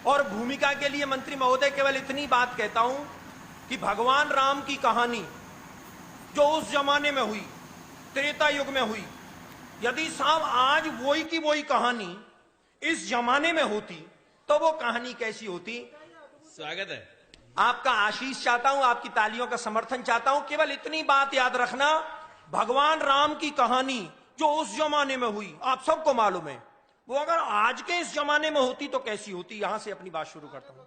और भूमिका के लिए मंत्री महोदय केवल इतनी बात कहता हूं कि भगवान राम की कहानी जो उस जमाने में हुई, त्रेता युग में हुई, यदि साहब आज वही की वही कहानी इस जमाने में होती तो वो कहानी कैसी होती। स्वागत है। आपका आशीष चाहता हूं, आपकी तालियों का समर्थन चाहता हूं। केवल इतनी बात याद रखना, भगवान राम की कहानी जो उस जमाने में हुई, आप सबको मालूम है, वो अगर आज के इस जमाने में होती तो कैसी होती। यहां से अपनी बात शुरू करता हूं।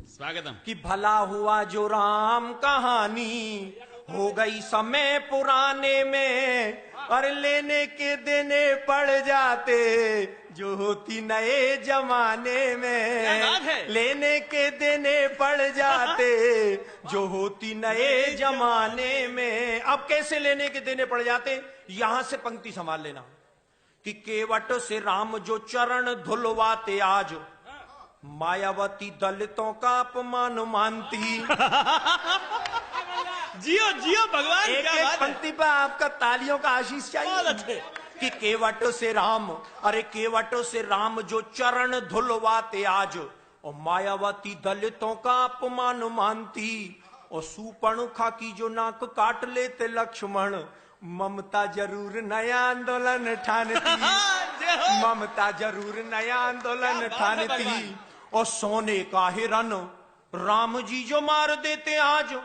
स्वागतम। कि भला हुआ जो राम कहानी हो गई समय पुराने में, और लेने के देने पड़ जाते जो होती नए जमाने में। लेने के देने पड़ जाते जो होती नए जमाने में। अब कैसे लेने के देने पड़ जाते, यहां से पंक्ति संभाल लेना कि केवट से राम जो चरण धुलवाते आज, मायावती दलितों का अपमान मानती। जियो जियो भगवान, एक एक पंक्ति पर आपका तालियों का आशीष चाहिए। कि केवट से राम, अरे केवट से राम जो चरण धुलवाते आज, और मायावती दलितों का अपमान मानती। और सुपर्णखा की जो नाक काट लेते लक्ष्मण, ममता जरूर नया आंदोलन ठानती। ममता जरूर नया आंदोलन ठानती। और सोने का हिरन राम जी जो मार देते आज,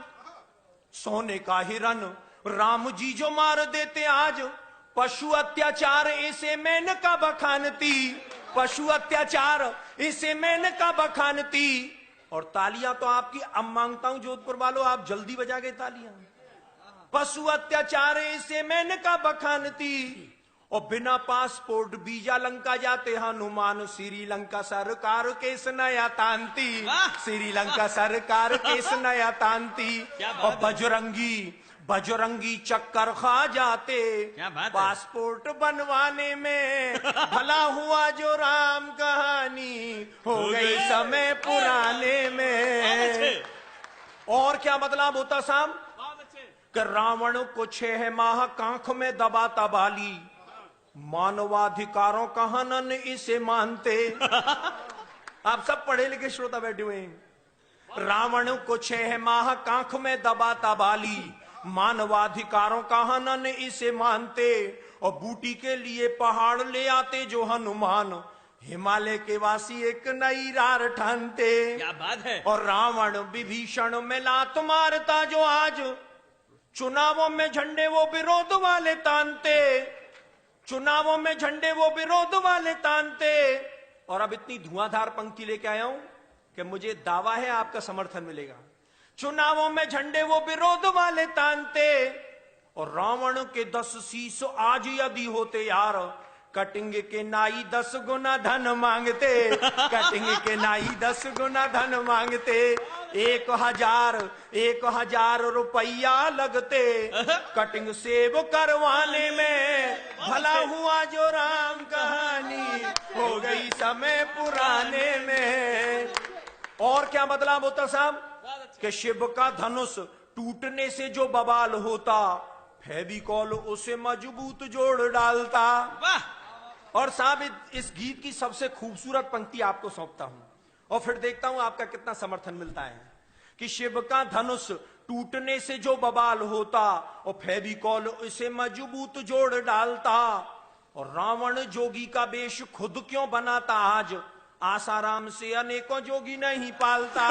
सोने का हिरन राम जी जो मार देते आज, पशु अत्याचार इसे मेनका बखानती। पशु अत्याचार इसे मेनका बखानती। और तालियां तो आपकी अब मांगता हूं जोधपुर वालों, आप जल्दी बजा गए तालियां। पशु अत्याचार इसे मेनका बखानती। और बिना पासपोर्ट वीजा लंका जाते हनुमान, श्रीलंका सरकार केस नया तांती। श्रीलंका सरकार केस नया तांती। और बजरंगी चक्कर खा जाते पासपोर्ट बनवाने में। भला हुआ जो राम कहानी हो गई समय पुराने में। और क्या बदलाव होता साहब कि रावण को 6 माह कांख में दबाता बाली, मानवाधिकारों का हनन इसे मानते। आप सब पढ़े लिखे श्रोता बैठे हुए हैं। रावण को 6 माह कांख में दबाता बाली, मानवाधिकारों का हनन इसे मानते। और बूटी के लिए पहाड़ ले आते जो हनुमान, हिमालय के वासी एक नई रार ठानते। क्या बात है। और रावण विभीषण में लात मारता जो आज, चुनावों में झंडे वो विरोध वाले तानते। चुनावों में झंडे वो विरोध वाले तानते। और अब इतनी धुआंधार पंक्ति लेके आया हूं कि मुझे दावा है आपका समर्थन मिलेगा। चुनावों में झंडे वो विरोध वाले तानते। और रावण के 10 शीश आज यदि होते यार, कटिंग के नाई 10 गुना धन मांगते। कटिंग के नाई 10 गुना धन मांगते। 1,000 रुपया लगते कटिंग सेव करवाने में। भला हुआ जो राम कहानी हो गई समय पुराने में। और क्या बदलाव होता साहब कि शिव का धनुष टूटने से जो बवाल होता, फेविकॉल उसे मजबूत जोड़ डालता। और साहब इस गीत की सबसे खूबसूरत पंक्ति आपको सौंपता हूं, और फिर देखता हूं आपका कितना समर्थन मिलता है। कि शिव का धनुष टूटने से जो बवाल होता, और फेविकॉल उसे मजबूत जोड़ डालता। और रावण जोगी का वेश खुद क्यों बनाता आज, आसाराम से अनेकों जोगी नहीं पालता।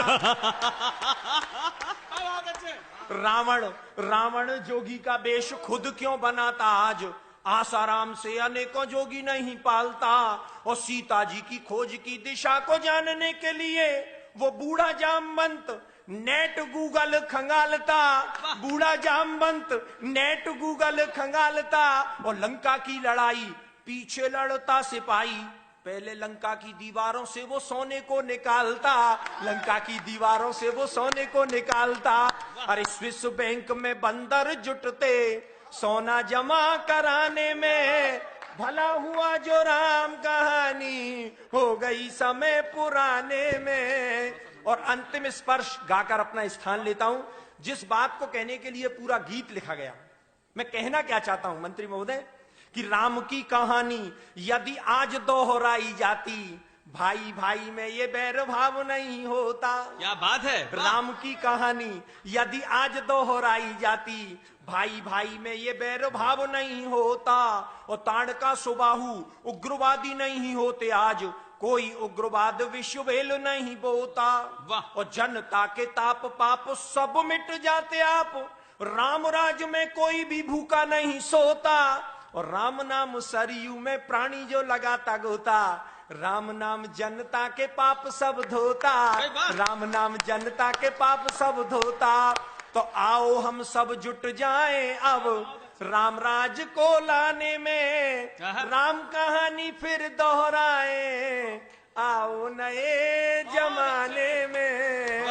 रावण जोगी का वेश खुद क्यों बनाता आज, आसाराम से अनेकों जोगी नहीं पालता। और सीता जी की खोज की दिशा को जानने के लिए वो बूढ़ा जामवंत नेट गूगल खंगालता। बूढ़ा जामवंत नेट गूगल खंगालता। और लंका की लड़ाई पीछे लड़ता सिपाही, पहले लंका की दीवारों से वो सोने को निकालता। लंका की दीवारों से वो सोने को निकालता। अरे स्विस बैंक में बंदर जुटते सोना जमा कराने में। भला हुआ जो राम कहानी हो गई समय पुराने में। और अंतिम स्पर्श गाकर अपना स्थान लेता हूं, जिस बात को कहने के लिए पूरा गीत लिखा गया। मैं कहना क्या चाहता हूं मंत्री महोदय, कि राम की कहानी यदि आज दोहराई जाती भाई भाई में ये बैर भाव नहीं होता। क्या बात है। राम की कहानी यदि आज दोहराई जाती, भाई भाई में ये बैर भाव नहीं होता। और ताड़का सुबाहु उग्रवादी नहीं होते आज, कोई उग्रवाद विश्ववेल नहीं बोता। वाह। और जनता के ताप पाप सब मिट जाते आप, राम राज में कोई भी भूखा नहीं सोता। और राम नाम सरयू में प्राणी जो लगाता गोता, राम नाम जनता के पाप सब धोता। राम नाम जनता के पाप सब धोता। तो आओ हम सब जुट जाएं अब राम राज को लाने में, राम कहानी फिर दोहराएं आओ नए जमाने में।